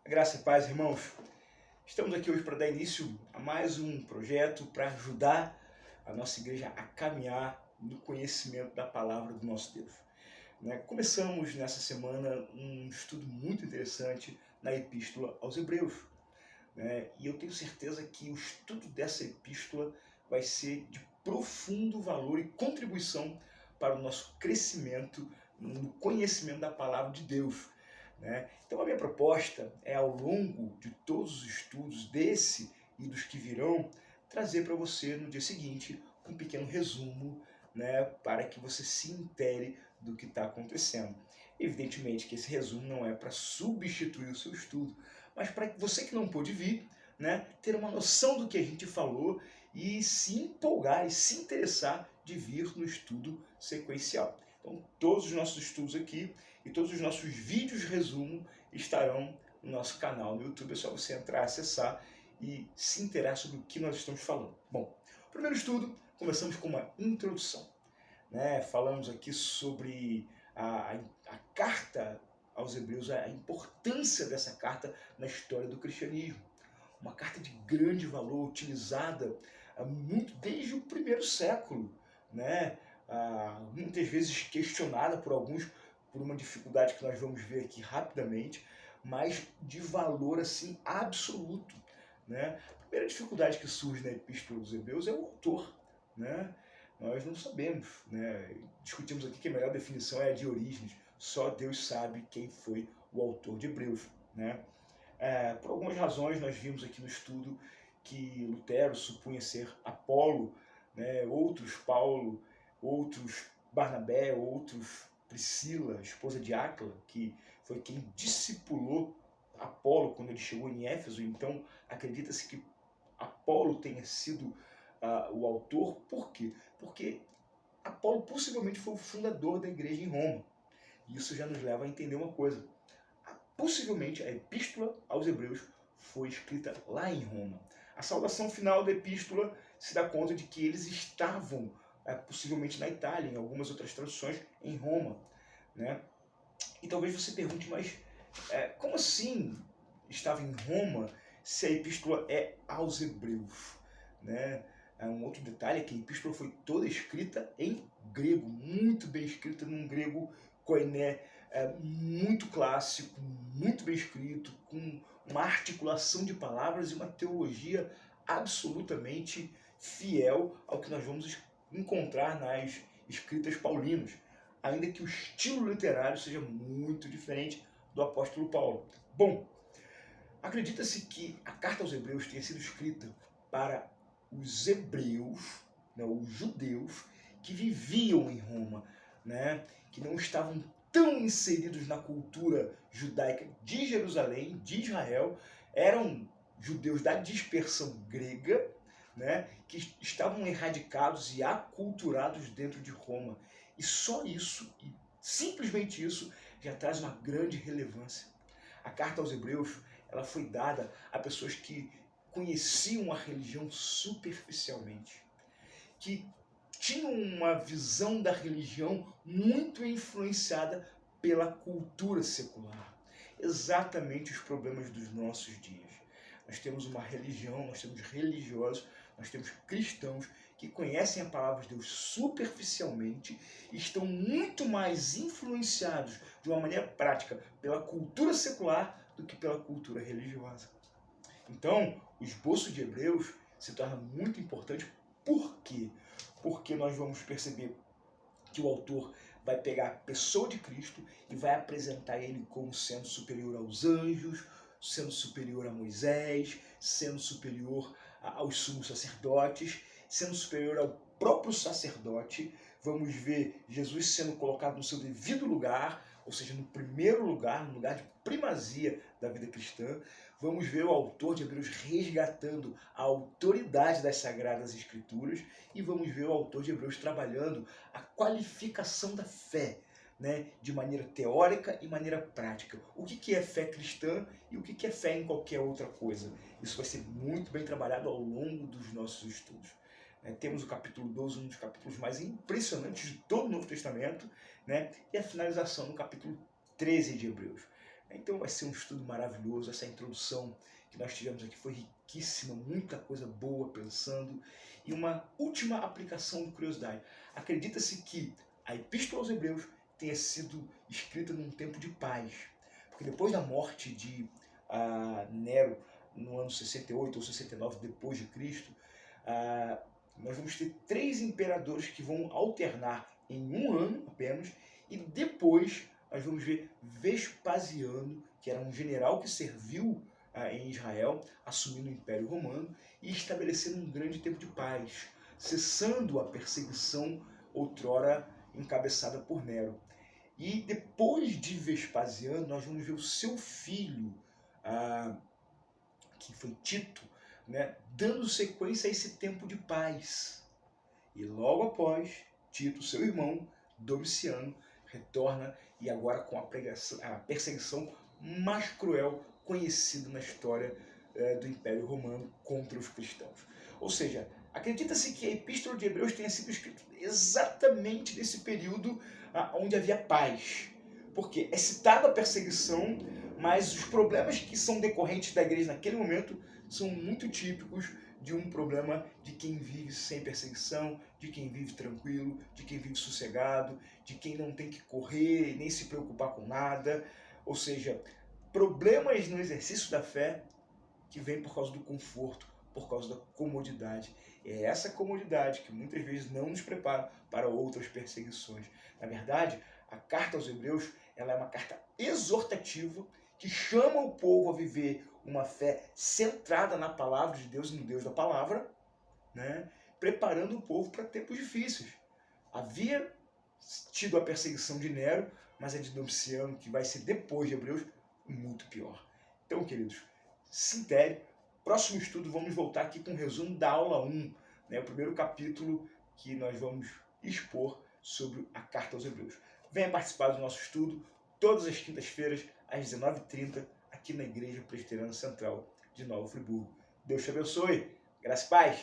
Graça e paz, irmãos. Estamos aqui hoje para dar início a mais um projeto para ajudar a nossa igreja a caminhar no conhecimento da palavra do nosso Deus. Começamos nessa semana um estudo muito interessante na Epístola aos Hebreus. E eu tenho certeza que o estudo dessa epístola vai ser de profundo valor e contribuição para o nosso crescimento no conhecimento da palavra de Deus. Então a minha proposta é, ao longo de todos os estudos desse e dos que virão, trazer para você no dia seguinte um pequeno resumo, para que você se intere do que está acontecendo. Evidentemente que esse resumo não é para substituir o seu estudo, mas para que você que não pôde vir, ter uma noção do que a gente falou e se empolgar e se interessar de vir no estudo sequencial. Então todos os nossos estudos aqui e todos os nossos vídeos resumo estarão no nosso canal no YouTube. É só você entrar, acessar e se inteirar sobre o que nós estamos falando. Bom, o primeiro estudo, começamos com uma introdução. Falamos aqui sobre a carta aos Hebreus, a importância dessa carta na história do cristianismo. Uma carta de grande valor, utilizada muito desde o primeiro século, muitas vezes questionada por alguns por uma dificuldade que nós vamos ver aqui rapidamente, mas de valor assim absoluto. A primeira dificuldade que surge na Epístola dos Hebreus é o autor. Nós não sabemos. Discutimos aqui que a melhor definição é a de Orígenes. Só Deus sabe quem foi o autor de Hebreus. Por algumas razões, nós vimos aqui no estudo que Lutero supunha ser Apolo, outros Paulo, outros Barnabé, outros Priscila, esposa de Áquila, que foi quem discipulou Apolo quando ele chegou em Éfeso. Então acredita-se que Apolo tenha sido o autor. Por quê? Porque Apolo possivelmente foi o fundador da igreja em Roma. E isso já nos leva a entender uma coisa. Possivelmente a Epístola aos Hebreus foi escrita lá em Roma. A saudação final da Epístola se dá conta de que eles estavam possivelmente na Itália, em algumas outras traduções em Roma. E talvez você pergunte, mas como assim estava em Roma se a Epístola é aos Hebreus? Um outro detalhe é que a Epístola foi toda escrita em grego, muito bem escrita num grego koiné, muito clássico, muito bem escrito, com uma articulação de palavras e uma teologia absolutamente fiel ao que nós vamos encontrar nas escritas paulinas, ainda que o estilo literário seja muito diferente do apóstolo Paulo. Bom, acredita-se que a carta aos Hebreus tenha sido escrita para os hebreus, os judeus, que viviam em Roma, que não estavam tão inseridos na cultura judaica de Jerusalém, de Israel, eram judeus da dispersão grega, que estavam erradicados e aculturados dentro de Roma. E só isso, e simplesmente isso, já traz uma grande relevância. A carta aos Hebreus, ela foi dada a pessoas que conheciam a religião superficialmente, que tinham uma visão da religião muito influenciada pela cultura secular. Exatamente os problemas dos nossos dias. Nós temos uma religião, nós temos religiosos, nós temos cristãos que conhecem a palavra de Deus superficialmente e estão muito mais influenciados de uma maneira prática pela cultura secular do que pela cultura religiosa. Então, o esboço de Hebreus se torna muito importante. Por quê? Porque nós vamos perceber que o autor vai pegar a pessoa de Cristo e vai apresentar ele como sendo superior aos anjos, sendo superior a Moisés, sendo superior aos sumos sacerdotes, sendo superior ao próprio sacerdote. Vamos ver Jesus sendo colocado no seu devido lugar, ou seja, no primeiro lugar, no lugar de primazia da vida cristã. Vamos ver o autor de Hebreus resgatando a autoridade das Sagradas Escrituras e vamos ver o autor de Hebreus trabalhando a qualificação da fé, de maneira teórica e maneira prática. O que é fé cristã e o que é fé em qualquer outra coisa. Isso vai ser muito bem trabalhado ao longo dos nossos estudos. Temos o capítulo 12, um dos capítulos mais impressionantes de todo o Novo Testamento, e a finalização no capítulo 13 de Hebreus. Então vai ser um estudo maravilhoso. Essa introdução que nós tivemos aqui foi riquíssima, muita coisa boa pensando. E uma última aplicação de curiosidade. Acredita-se que a Epístola aos Hebreus tenha sido escrita num tempo de paz. Porque depois da morte de Nero, no ano 68 ou 69 depois de Cristo, nós vamos ter 3 imperadores que vão alternar em um ano apenas, e depois nós vamos ver Vespasiano, que era um general que serviu em Israel, assumindo o Império Romano e estabelecendo um grande tempo de paz, cessando a perseguição outrora encabeçada por Nero. E depois de Vespasiano, nós vamos ver o seu filho, que foi Tito, né, dando sequência a esse tempo de paz. E logo após, Tito, seu irmão, Domiciano, retorna, e agora com a perseguição mais cruel conhecida na história do Império Romano contra os cristãos. Ou seja, acredita-se que a Epístola de Hebreus tenha sido escrita exatamente nesse período onde havia paz. Porque é citada a perseguição, mas os problemas que são decorrentes da igreja naquele momento são muito típicos de um problema de quem vive sem perseguição, de quem vive tranquilo, de quem vive sossegado, de quem não tem que correr nem se preocupar com nada. Ou seja, problemas no exercício da fé que vem por causa do conforto, por causa da comodidade. É essa comodidade que muitas vezes não nos prepara para outras perseguições. Na verdade, a carta aos Hebreus ela é uma carta exortativa que chama o povo a viver uma fé centrada na palavra de Deus e no Deus da palavra, né? Preparando o povo para tempos difíceis. Havia tido a perseguição de Nero, mas a de Domiciano, que vai ser depois de Hebreus, muito pior. Então, queridos, se intere. Próximo estudo, vamos voltar aqui com um resumo da aula 1, né? O primeiro capítulo que nós vamos expor sobre a carta aos Hebreus. Venha participar do nosso estudo todas as quintas-feiras, às 19h30, aqui na Igreja Presbiteriana Central de Nova Friburgo. Deus te abençoe. Graça e paz.